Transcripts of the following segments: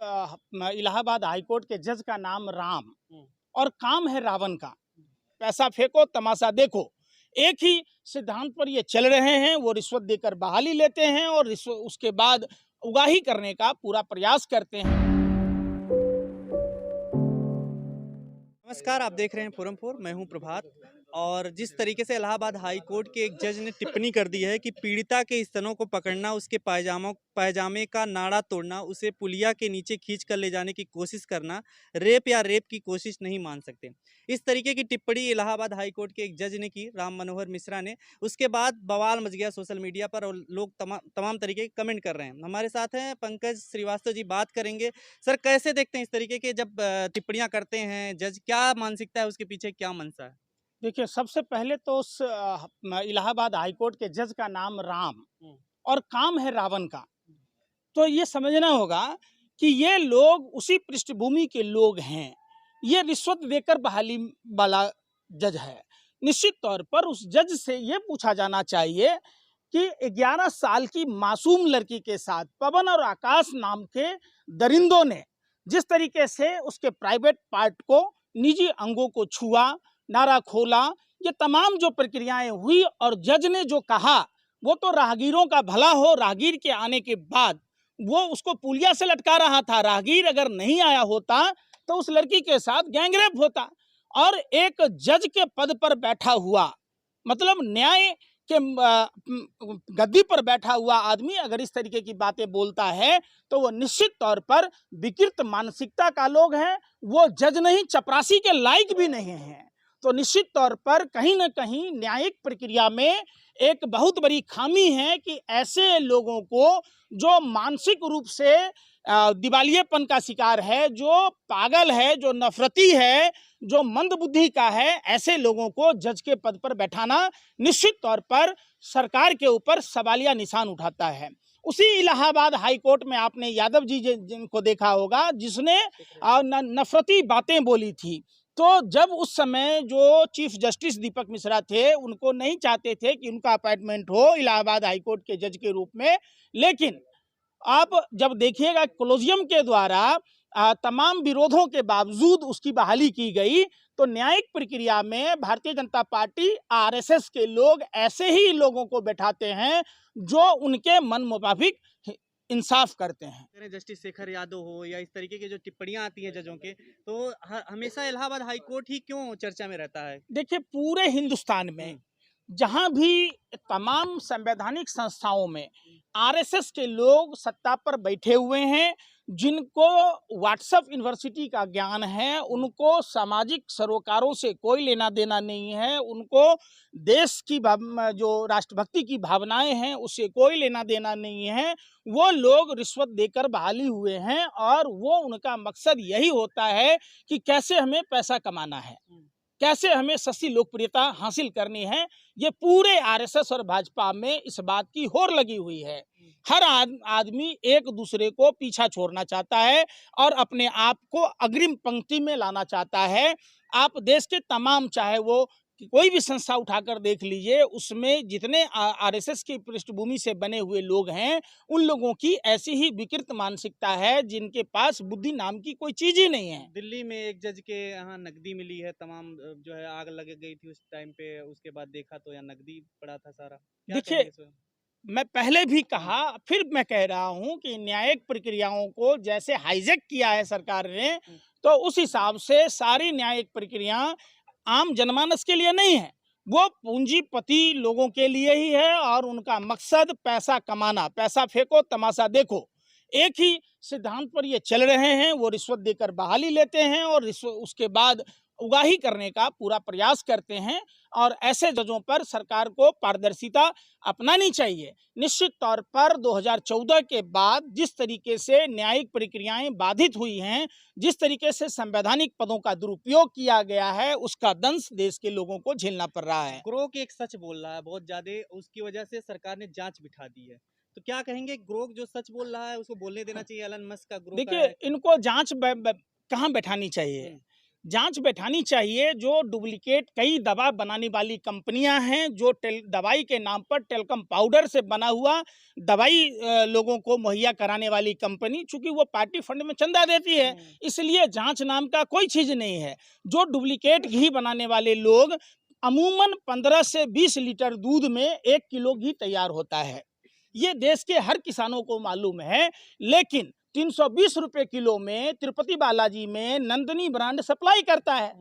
Allahabad high court के जज का नाम राम हुँ। और काम है रावण का। पैसा फेंको तमाशा देखो। एक ही सिद्धांत पर ये चल रहे हैं, वो रिश्वत देकर बहाली लेते हैं और उसके बाद उगाही करने का पूरा प्रयास करते हैं। नमस्कार, आप देख रहे हैं फोरम 4, मैं हूं प्रभात। और जिस तरीके से इलाहाबाद हाई कोर्ट के एक जज ने टिप्पणी कर दी है कि पीड़िता के स्तनों को पकड़ना, उसके पायजामे का नाड़ा तोड़ना, उसे पुलिया के नीचे खींच कर ले जाने की कोशिश करना, रेप की कोशिश नहीं मान सकते। इस तरीके की टिप्पणी इलाहाबाद हाई कोर्ट के एक जज ने की, राम मनोहर मिश्रा ने। उसके बाद बवाल मच गया सोशल मीडिया पर और लोग तमाम तरीके के कमेंट कर रहे हैं। हमारे साथ हैं पंकज श्रीवास्तव जी, बात करेंगे। सर, कैसे देखते हैं इस तरीके के जब टिप्पणियां करते हैं जज? क्या मानसिकता है उसके पीछे, क्या मंशा है? देखिए, सबसे पहले तो उस इलाहाबाद हाईकोर्ट के जज का नाम राम हुँ, और काम है रावण का। हुँ, तो ये समझना होगा कि ये लोग उसी पृष्ठभूमि के लोग हैं। ये रिश्वत देकर बहाली वाला जज है। निश्चित तौर पर उस जज से ये पूछा जाना चाहिए कि 11 साल की मासूम लड़की के साथ पवन और आकाश नाम के दरिंदों ने जिस तरीके से उसके प्राइवेट पार्ट को, निजी अंगों को छुआ, नारा खोला, ये तमाम जो प्रक्रियाएं हुई और जज ने जो कहा, वो तो राहगीरों का भला हो। राहगीर के आने के बाद वो उसको पुलिया से लटका रहा था। राहगीर अगर नहीं आया होता तो उस लड़की के साथ गैंगरेप होता। और एक जज के पद पर बैठा हुआ, मतलब न्याय के गद्दी पर बैठा हुआ आदमी अगर इस तरीके की बातें बोलता है तो वो निश्चित तौर पर विकृत मानसिकता का लोग हैं। वो जज नहीं, चपरासी के लायक भी नहीं है। तो निश्चित तौर पर कहीं ना कहीं न्यायिक प्रक्रिया में एक बहुत बड़ी खामी है कि ऐसे लोगों को, जो मानसिक रूप से दिवालियेपन का शिकार है, जो पागल है, जो नफरती है, जो मंदबुद्धि का है, ऐसे लोगों को जज के पद पर बैठाना निश्चित तौर पर सरकार के ऊपर सवालिया निशान उठाता है। उसी इलाहाबाद हाई कोर्ट में आपने यादव जी जिनको देखा होगा, जिसने नफरती बातें बोली थी। तो जब उस समय जो चीफ जस्टिस दीपक मिश्रा थे, उनको नहीं चाहते थे कि उनका अपॉइंटमेंट हो इलाहाबाद हाई कोर्ट के जज के रूप में, लेकिन आप जब देखिएगा कोलोजियम के द्वारा तमाम विरोधों के बावजूद उसकी बहाली की गई। तो न्यायिक प्रक्रिया में भारतीय जनता पार्टी, आरएसएस के लोग ऐसे ही लोगों को बैठाते हैं जो उनके मन मुताबिक इंसाफ करते हैं। जस्टिस शेखर यादव हो या इस तरीके की जो टिप्पणियां आती हैं जजों के, तो हमेशा इलाहाबाद हाई कोर्ट ही क्यों चर्चा में रहता है? देखिए, पूरे हिंदुस्तान में जहां भी तमाम संवैधानिक संस्थाओं में आरएसएस के लोग सत्ता पर बैठे हुए हैं, जिनको व्हाट्सएप यूनिवर्सिटी का ज्ञान है, उनको सामाजिक सरोकारों से कोई लेना देना नहीं है, उनको देश की जो राष्ट्रभक्ति की भावनाएं हैं उससे कोई लेना देना नहीं है, वो लोग रिश्वत देकर बहाली हुए हैं और वो उनका मकसद यही होता है कि कैसे हमें पैसा कमाना है, कैसे हमें सस्ती लोकप्रियता हासिल करनी है। ये पूरे आरएसएस और भाजपा में इस बात की होड़ लगी हुई है। हर आदमी एक दूसरे को पीछा छोड़ना चाहता है और अपने आप को अग्रिम पंक्ति में लाना चाहता है। आप देश के तमाम, चाहे वो कोई भी संस्था उठाकर देख लीजिए, उसमें जितने आरएसएस की पृष्ठभूमि से बने हुए लोग हैं, उन लोगों की ऐसी ही विकृत मानसिकता है जिनके पास बुद्धि नाम की कोई चीज ही नहीं है। दिल्ली में एक जज के यहाँ नकदी मिली है, तमाम जो है आग लग गई थी उस टाइम पे, उसके बाद देखा तो यहाँ नकदी पड़ा था सारा। क्या देखिए, कहेंगे इस पर? मैं पहले भी कहा, फिर मैं कह रहा हूं कि न्यायिक प्रक्रियाओं को जैसे हाईजैक किया है सरकार ने, तो उस हिसाब से सारी न्यायिक प्रक्रिया आम जनमानस के लिए नहीं है। वो पूंजीपति लोगों के लिए ही है और उनका मकसद पैसा कमाना। पैसा फेंको तमाशा देखो। एक ही सिद्धांत पर ये चल रहे हैं, वो रिश्वत देकर बहाली लेते हैं और उसके बाद उगाही करने का पूरा प्रयास करते हैं। और ऐसे जजों पर सरकार को पारदर्शिता अपनानी चाहिए। निश्चित तौर पर 2014 के बाद जिस तरीके से न्यायिक प्रक्रियाएं बाधित हुई हैं, जिस तरीके से संवैधानिक पदों का दुरुपयोग किया गया है, उसका दंश देश के लोगों को झेलना पड़ रहा है। ग्रोक एक सच बोल रहा है बहुत ज्यादा, उसकी वजह से सरकार ने जांच बिठा दी है। तो क्या कहेंगे, ग्रोक जो सच बोल रहा है उसको बोलने देना चाहिए? एलन मस्क का ग्रोक देखिए, है। इनको जांच कहाँ बैठानी चाहिए? जांच बैठानी चाहिए। जो डुप्लीकेट कई दवा बनाने वाली कंपनियां हैं, जो दवाई के नाम पर टेल्कम पाउडर से बना हुआ दवाई लोगों को मुहैया कराने वाली कंपनी, चूंकि वो पार्टी फंड में चंदा देती है, इसलिए जांच नाम का कोई चीज नहीं है। जो डुप्लीकेट घी बनाने वाले लोग, अमूमन 15 से 20 लीटर दूध में 1 किलो घी तैयार होता है, ये देश के हर किसानों को मालूम है। लेकिन 320 रुपए किलो में तिरुपति बालाजी में नंदनी ब्रांड सप्लाई करता है,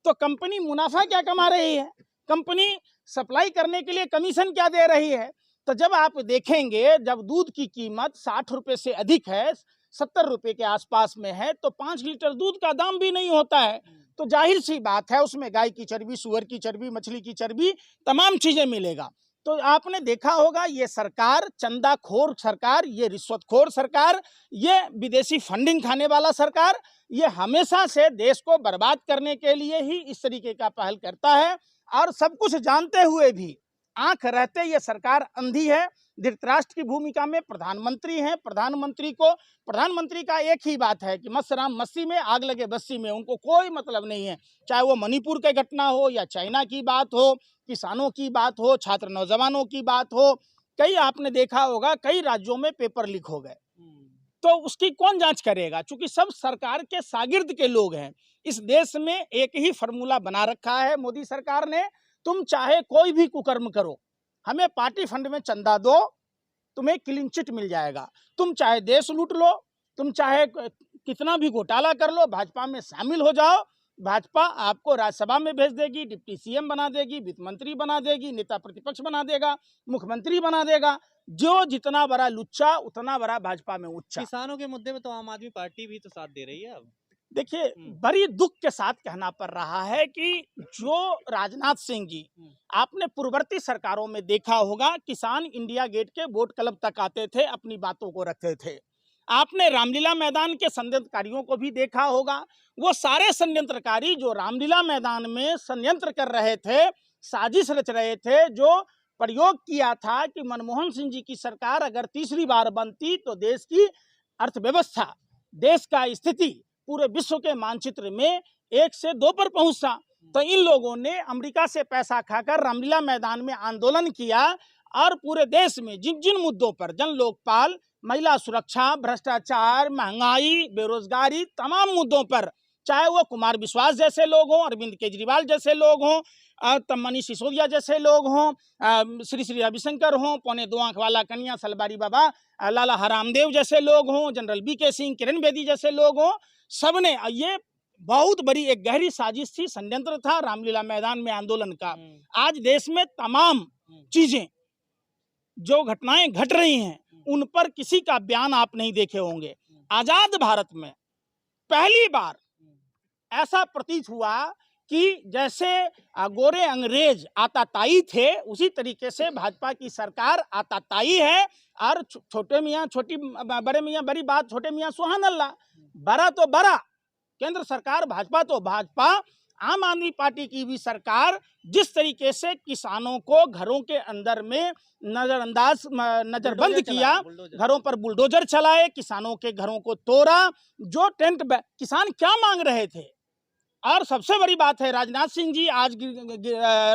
तो कंपनी मुनाफा क्या कमा रही है? कंपनी सप्लाई करने के लिए कमीशन क्या दे रही है? तो जब आप देखेंगे, जब दूध की कीमत 60 रुपए से अधिक है, 70 रुपए के आसपास में है, तो 5 लीटर दूध का दाम भी नहीं होता है। तो जाहिर सी बात है, उसमें गाय की चर्बी, सुअर की चर्बी, मछली की चर्बी, तमाम चीजें मिलेगा। तो आपने देखा होगा, ये सरकार चंदाखोर सरकार, ये रिश्वतखोर सरकार, ये विदेशी फंडिंग खाने वाला सरकार, ये हमेशा से देश को बर्बाद करने के लिए ही इस तरीके का पहल करता है। और सब कुछ जानते हुए भी, आंख रहते ये सरकार अंधी है। धृतराष्ट्र की भूमिका में प्रधानमंत्री हैं। प्रधानमंत्री का एक ही बात है कि मत्स्यराम मस्सी में, आग लगे बस्सी में, उनको कोई मतलब नहीं है। चाहे वो मणिपुर की घटना हो, या चाइना की बात हो, किसानों की बात हो, छात्र नौजवानों की बात हो, कई आपने देखा होगा कई राज्यों में पेपर लीक हो गए, तो उसकी कौन जांच करेगा? क्योंकि सब सरकार के शागिर्द के लोग हैं। इस देश में एक ही फॉर्मूला बना रखा है मोदी सरकार ने, तुम चाहे कोई भी कुकर्म करो, हमें पार्टी फंड में चंदा दो, तुम्हें क्लीन चिट मिल जाएगा। तुम चाहे देश लूट लो, तुम चाहे कितना भी घोटाला कर लो, भाजपा में शामिल हो जाओ, भाजपा आपको राज्यसभा में भेज देगी, डिप्टी सीएम बना देगी, वित्त मंत्री बना देगी, नेता प्रतिपक्ष बना देगा, मुख्यमंत्री बना देगा। जो जितना बड़ा लुच्चा, उतना बड़ा भाजपा में उच्चा। किसानों के मुद्दे में तो आम आदमी पार्टी भी तो साथ दे रही है अब। देखिए, बड़ी दुख के साथ कहना पड़ रहा है कि जो राजनाथ सिंह जी, आपने पूर्ववर्ती सरकारों में देखा होगा, किसान इंडिया गेट के वोट क्लब तक आते थे, अपनी बातों को रखते थे। आपने रामलीला मैदान के षड्यंत्रकारियों को भी देखा होगा। वो सारे षड्यंत्रकारी जो रामलीला मैदान में षड्यंत्र कर रहे थे, साजिश रच रहे थे, जो प्रयोग किया था कि मनमोहन सिंह जी की सरकार अगर तीसरी बार बनती तो देश की अर्थव्यवस्था, देश का स्थिति पूरे विश्व के मानचित्र में 1 से 2 पर पहुंचता। तो इन लोगों ने अमेरिका से पैसा खाकर रामलीला मैदान में आंदोलन किया, और पूरे देश में जिन जिन मुद्दों पर, जन लोकपाल, महिला सुरक्षा, भ्रष्टाचार, महंगाई, बेरोजगारी, तमाम मुद्दों पर, चाहे वो कुमार विश्वास जैसे लोग हों, अरविंद केजरीवाल जैसे लोग हों, मनीष सिसोदिया जैसे लोग हों, श्री रविशंकर हों, पौने 2 आंख वाला कन्या सलबारी बाबा लाला हरामदेव जैसे लोग हों, जनरल बीके सिंह, किरण बेदी जैसे लोग हों, सबने, ये बहुत बड़ी एक गहरी साजिश थी, षड्यंत्र था रामलीला मैदान में आंदोलन का। आज देश में तमाम चीजें, जो घटनाएं घट रही हैं, उन पर किसी का बयान आप नहीं देखे होंगे। आजाद भारत में पहली बार ऐसा प्रतीत हुआ कि जैसे गोरे अंग्रेज आताताई थे, उसी तरीके से भाजपा की सरकार आताताई है। और छोटे मियाँ छोटी, बड़े मियाँ बड़ी बात, छोटे मियाँ सुहान अल्लाह। बड़ा तो बड़ा केंद्र सरकार, भाजपा तो भाजपा, आम आदमी पार्टी की भी सरकार जिस तरीके से किसानों को घरों के अंदर में नजरबंद किया, घरों पर बुलडोजर चलाए, किसानों के घरों को तोड़ा, जो किसान क्या मांग रहे थे। और सबसे बड़ी बात है, राजनाथ सिंह जी आज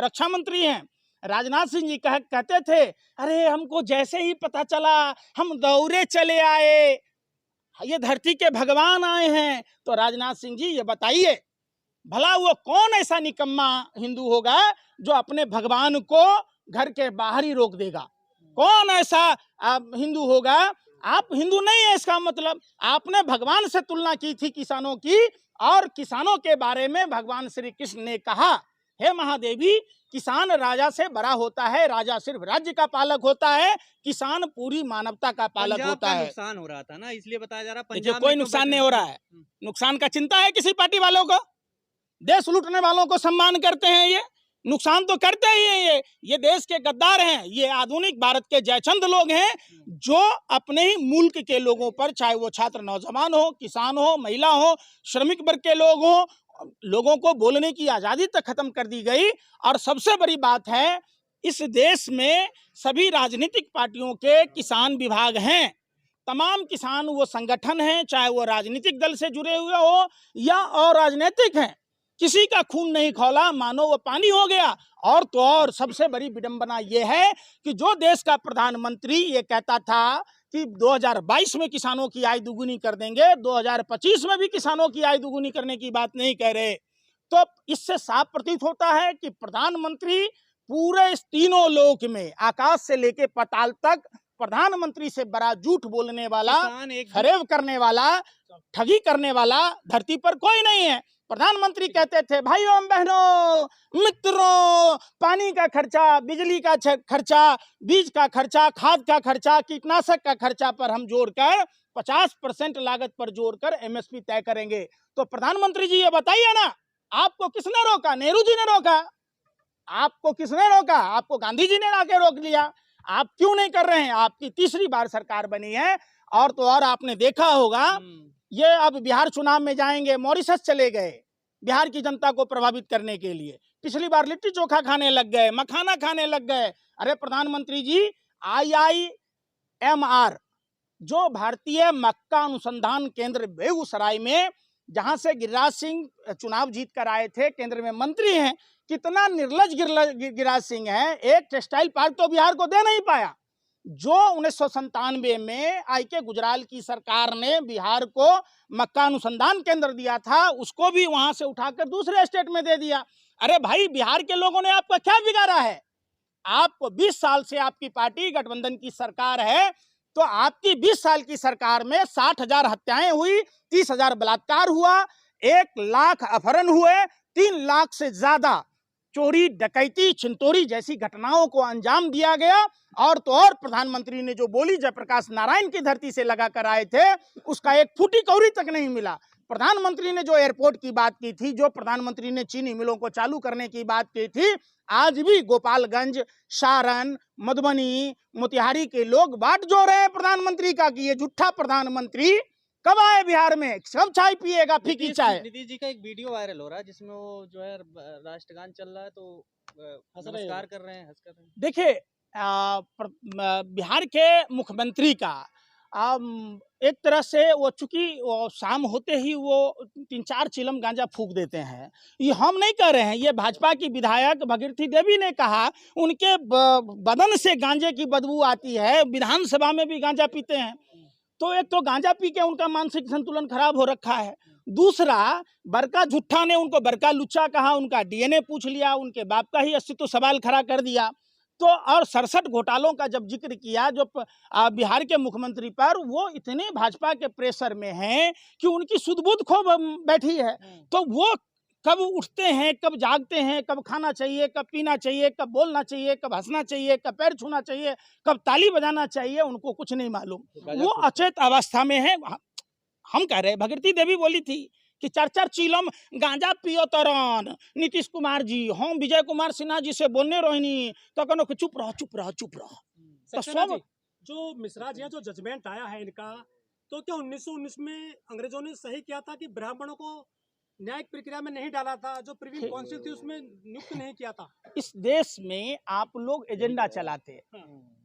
रक्षा मंत्री हैं। राजनाथ सिंह जी कहते थे, अरे हमको जैसे ही पता चला हम दौड़े चले आए, ये धरती के भगवान आए हैं। तो राजनाथ सिंह जी ये बताइए, भला वो कौन ऐसा निकम्मा हिंदू होगा जो अपने भगवान को घर के बाहर ही रोक देगा? कौन ऐसा हिंदू होगा? आप हिंदू नहीं है, इसका मतलब आपने भगवान से तुलना की थी किसानों की, और किसानों के बारे में भगवान श्री कृष्ण ने कहा, हे महादेवी, किसान राजा से बड़ा होता है, राजा सिर्फ राज्य का पालक होता है, किसान पूरी मानवता का पालक होता है। नुकसान हो रहा था ना, इसलिए बताया जा रहा है। देखिए, कोई नुकसान नहीं हो रहा है। नुकसान का चिंता है किसी पार्टी वालों को? देश लूटने वालों को सम्मान करते हैं, ये नुकसान तो करते ही हैं। ये देश के गद्दार हैं, ये आधुनिक भारत के जयचंद लोग हैं, जो अपने ही मुल्क के लोगों पर, चाहे वो छात्र नौजवान हो, किसान हो, महिला हो, श्रमिक वर्ग के लोग हो, लोगों को बोलने की आज़ादी तक खत्म कर दी गई। और सबसे बड़ी बात है, इस देश में सभी राजनीतिक पार्टियों के किसान विभाग हैं। तमाम किसान वो संगठन हैं, चाहे वो राजनीतिक दल से जुड़े हुए हो या अराजनीतिक हैं, किसी का खून नहीं खौला, मानो वो पानी हो गया। और तो और सबसे बड़ी विडंबना ये है कि जो देश का प्रधानमंत्री ये कहता था कि 2022 में किसानों की आय दुगुनी कर देंगे, 2025 में भी किसानों की आय दुगुनी करने की बात नहीं कह रहे। तो इससे साफ प्रतीत होता है कि प्रधानमंत्री पूरे इस तीनों लोक में, आकाश से लेके पाताल तक, प्रधानमंत्री से बड़ा झूठ बोलने वाला, फरेब करने वाला, ठगी करने वाला धरती पर कोई नहीं है। प्रधानमंत्री कहते थे, भाइयों बहनों मित्रों, पानी का खर्चा, बिजली का खर्चा, बीज का खर्चा, खाद का खर्चा, कीटनाशक का खर्चा पर हम जोड़कर 50% लागत पर जोड़कर एमएसपी तय करेंगे। तो प्रधानमंत्री जी ये बताइए ना, आपको किसने रोका? नेहरू जी ने रोका। आपको किसने रोका? आपको गांधी जी ने आके रोक लिया। आप क्यों नहीं कर रहे हैं? आपकी तीसरी बार सरकार बनी है। और तो और आपने देखा होगा, ये अब बिहार चुनाव में जाएंगे, मॉरिशस चले गए बिहार की जनता को प्रभावित करने के लिए। पिछली बार लिट्टी चोखा खाने लग गए, मखाना खाने लग गए। अरे प्रधानमंत्री जी, IIMR जो भारतीय मक्का अनुसंधान केंद्र बेगूसराय में, जहां से गिरिराज सिंह चुनाव जीत कर आए थे, केंद्र में मंत्री हैं, कितना निर्लज गिरिराज सिंह है, एक टेक्सटाइल पार्क तो बिहार को दे नहीं पाया। जो 1997 में IK गुजराल की सरकार ने बिहार को मक्का अनुसंधान केंद्र दिया था, उसको भी वहां से उठाकर दूसरे स्टेट में दे दिया। अरे भाई, बिहार के लोगों ने आपका क्या बिगाड़ा है? आपको 20 साल से आपकी पार्टी गठबंधन की सरकार है, तो आपकी 20 साल की सरकार में 60,000 हत्याएं हुई, 30,000 बलात्कार हुआ, 1 लाख अपहरण हुए, 3 लाख से ज्यादा चोरी, डकैती, छिनतोरी जैसी घटनाओं को अंजाम दिया गया। और तो और प्रधानमंत्री ने जो बोली जयप्रकाश नारायण की धरती से लगा कर आए थे, उसका एक फूटी कौड़ी तक नहीं मिला। प्रधानमंत्री ने जो एयरपोर्ट की बात की थी, जो प्रधानमंत्री ने चीनी मिलों को चालू करने की बात की थी, आज भी गोपालगंज, सारण, मधुबनी, मोतिहारी के लोग बाट जो रहे हैं प्रधानमंत्री का कि ये झूठा प्रधानमंत्री कब आए बिहार में, कब चाय पिएगा, फीकी चाय। नीतीश जी का एक वीडियो वायरल हो रहा है जिसमें वो जो है राष्ट्रगान चल रहा है, तो नमस्कार कर रहे हैं, हंस कर रहे हैं। देखिए, बिहार के मुख्यमंत्री का एक तरह से वो, चूंकि वो शाम होते ही वो 3-4 चिलम गांजा फूंक देते हैं। ये हम नहीं कह रहे हैं, ये भाजपा की विधायक भगीरथी देवी ने कहा, उनके बदन से गांजे की बदबू आती है, विधानसभा में भी गांजा पीते हैं। तो एक तो गांजा पी के उनका मानसिक संतुलन खराब हो रखा है, दूसरा बड़का झूठा ने उनको बड़का लुच्चा कहा, उनका DNA पूछ लिया, उनके बाप का ही अस्तित्व सवाल खड़ा कर दिया। तो और 67 घोटालों का जब जिक्र किया जो बिहार के मुख्यमंत्री पर, वो इतने भाजपा के प्रेशर में हैं कि उनकी सुध-बुध खो बैठी है। तो वो कब उठते हैं, कब जागते हैं, कब खाना चाहिए, कब पीना चाहिए, कब बोलना चाहिए, कब हंसना चाहिए, कब पैर छूना चाहिए, कब ताली बजाना चाहिए, उनको कुछ नहीं मालूम। वो अचेत अवस्था में है। हम कह रहे, भगीरथी देवी बोली थी कि 4-4 चीलम गांजा पियो तरन नीतीश कुमार जी, हम विजय कुमार सिन्हा जी से बोलने रोहिणी, तो कहनो कि चुप रहो चुप रहो चुप रहो। तो सब जो मिश्रा जी हैं, जो जजमेंट आया है इनका, तो क्या 1919 में अंग्रेजों ने सही किया था कि ब्राह्मणों को न्यायिक प्रक्रिया में नहीं डाला था, जो प्रीवी काउंसिल थी उसमें नियुक्त नहीं किया था? इस देश में आप लोग एजेंडा चलाते,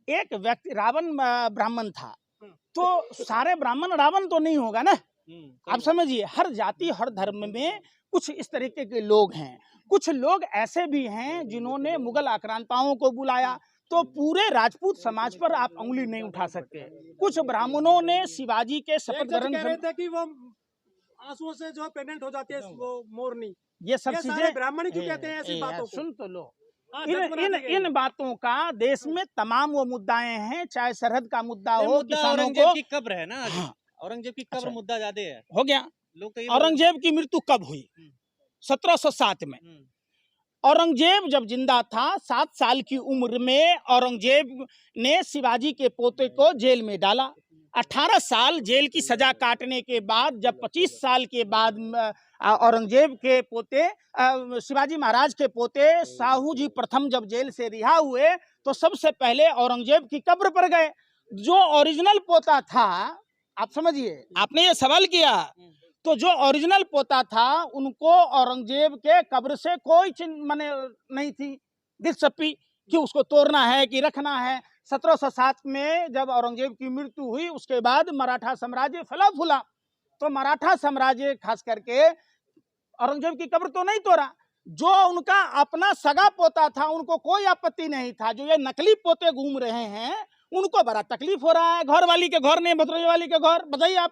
एक व्यक्ति रावण ब्राह्मण था, तो सारे ब्राह्मण रावण तो नहीं होगा ना। आप समझिए, हर जाति हर धर्म में कुछ इस तरीके के लोग हैं। कुछ लोग ऐसे भी हैं जिन्होंने मुगल आक्रांताओं को बुलाया, तो पूरे राजपूत समाज पर आप उंगली नहीं उठा सकते। कुछ ब्राह्मणों ने शिवाजी के शपथ ग्रहण कह रहे थे कि वो आंसुओं से जो प्रेग्नेंट हो जाती है वो मोरनी, ये सब चीजें ब्राह्मण क्यों कहते हैं ऐसी बातों को? सुन तो लो, इन बातों का देश में तमाम वो मुद्दाएं हैं, चाहे सरहद का मुद्दा हो, किसानों को की कब्र है ना। हाँ। औरंगजेब की कब्र मुद्दा ज्यादा है, हो गया। लोग तो औरंगजेब की मृत्यु कब हुई? 1707 में। औरंगजेब जब जिंदा था, 7 साल की उम्र में औरंगजेब ने शिवाजी के पोते को जेल में डाला। 18 साल जेल की सजा काटने के बाद जब 25 साल के बाद औरंगजेब के पोते, शिवाजी महाराज के पोते साहू जी प्रथम जब जेल से रिहा हुए, तो सबसे पहले औरंगजेब की कब्र पर गए। जो ओरिजिनल पोता था, आप समझिए, आपने ये सवाल किया, तो जो ओरिजिनल पोता था उनको औरंगजेब के कब्र से कोई माने नहीं थी दिलचस्पी कि उसको तोड़ना है कि रखना है। 1707 में जब औरंगजेब की मृत्यु हुई, उसके बाद मराठा साम्राज्य फला फूला। तो मराठा साम्राज्य खास करके औरंगजेब की कब्र तो नहीं तोड़ा। जो उनका अपना सगा पोता था उनको कोई आपत्ति नहीं था, जो ये नकली पोते घूम रहे हैं उनको बड़ा तकलीफ हो रहा है। घर वाली के घर नहीं, भतरोई वाली के घर। बताइए आप,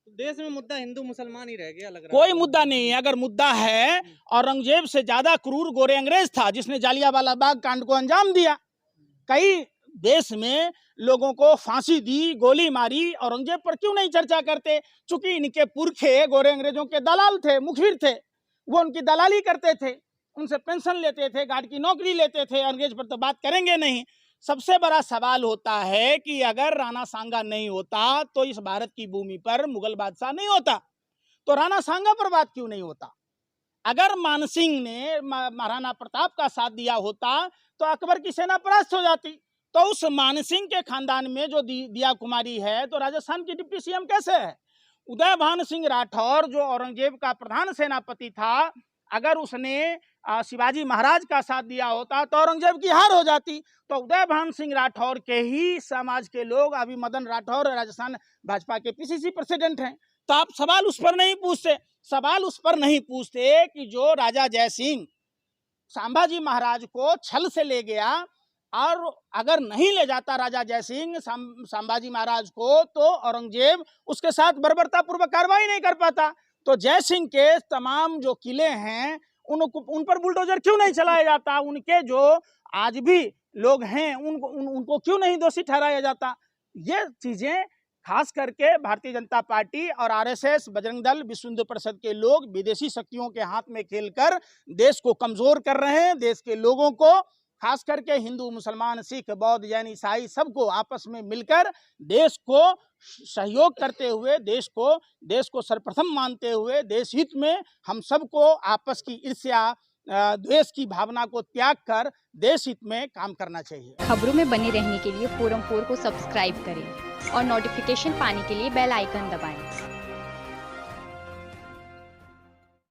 देश में मुद्दा हिंदू मुसलमान ही रह गया लग रहा कोई है। मुद्दा नहीं है। अगर मुद्दा है, औरंगजेब से ज्यादा क्रूर गोरे अंग्रेज था जिसने जालियांवाला बाग कांड को अंजाम दिया। कई देश में लोगों को फांसी दी, गोली मारी। औरंगजेब पर क्यों नहीं चर्चा करते? चूंकि इनके पुरखे गोरे अंग्रेजों के दलाल थे, मुखबिर थे, वो उनकी दलाली करते थे, उनसे पेंशन लेते थे, गार्ड की नौकरी लेते थे। अंग्रेज पर तो बात करेंगे नहीं। सबसे बड़ा सवाल होता है कि अगर राणा सांगा नहीं होता तो इस भारत की भूमि पर मुगल बादशाह नहीं होता, तो राणा सांगा पर बात क्यों नहीं होता? अगर मानसिंह ने महाराणा प्रताप का साथ दिया होता तो अकबर की सेना परास्त हो जाती। तो उस मानसिंह के खानदान में जो दिया कुमारी है, तो राजस्थान की डिप्टी सीएम कैसे है? उदय भान सिंह राठौर जो औरंगजेब का प्रधान सेनापति था, अगर उसने शिवाजी महाराज का साथ दिया होता तो औरंगजेब की हार हो जाती। तो उदय भान सिंह राठौर के ही समाज के लोग, अभी मदन राठौर राजस्थान भाजपा के पीसीसी प्रेसिडेंट हैं। तो आप सवाल उस पर नहीं पूछते। सवाल उस पर नहीं पूछते कि जो राजा जयसिंह संभाजी महाराज को छल से ले गया, और अगर नहीं ले जाता राजा जयसिंह संभाजी महाराज को, तो औरंगजेब उसके साथ बर्बरता पूर्वक कार्रवाई नहीं कर पाता। तो जयसिंह के तमाम जो किले हैं उन पर बुलडोजर क्यों नहीं चलाया जाता? उनके जो आज भी लोग हैं उनको क्यों नहीं दोषी ठहराया जाता? ये चीजें खास करके भारतीय जनता पार्टी और आरएसएस, बजरंग दल, विश्व हिंदू परिषद के लोग विदेशी शक्तियों के हाथ में खेलकर देश को कमजोर कर रहे हैं। देश के लोगों को, खास करके हिंदू, मुसलमान, सिख, बौद्ध, जैन, ईसाई, सबको आपस में मिलकर देश को सहयोग करते हुए, देश को सर्वप्रथम मानते हुए, देश हित में हम सबको आपस की ईर्ष्या, द्वेष की भावना को त्याग कर देश हित में काम करना चाहिए। खबरों में बने रहने के लिए फोरम 4 को सब्सक्राइब करें और नोटिफिकेशन पाने के लिए बेल आइकन दबाएं।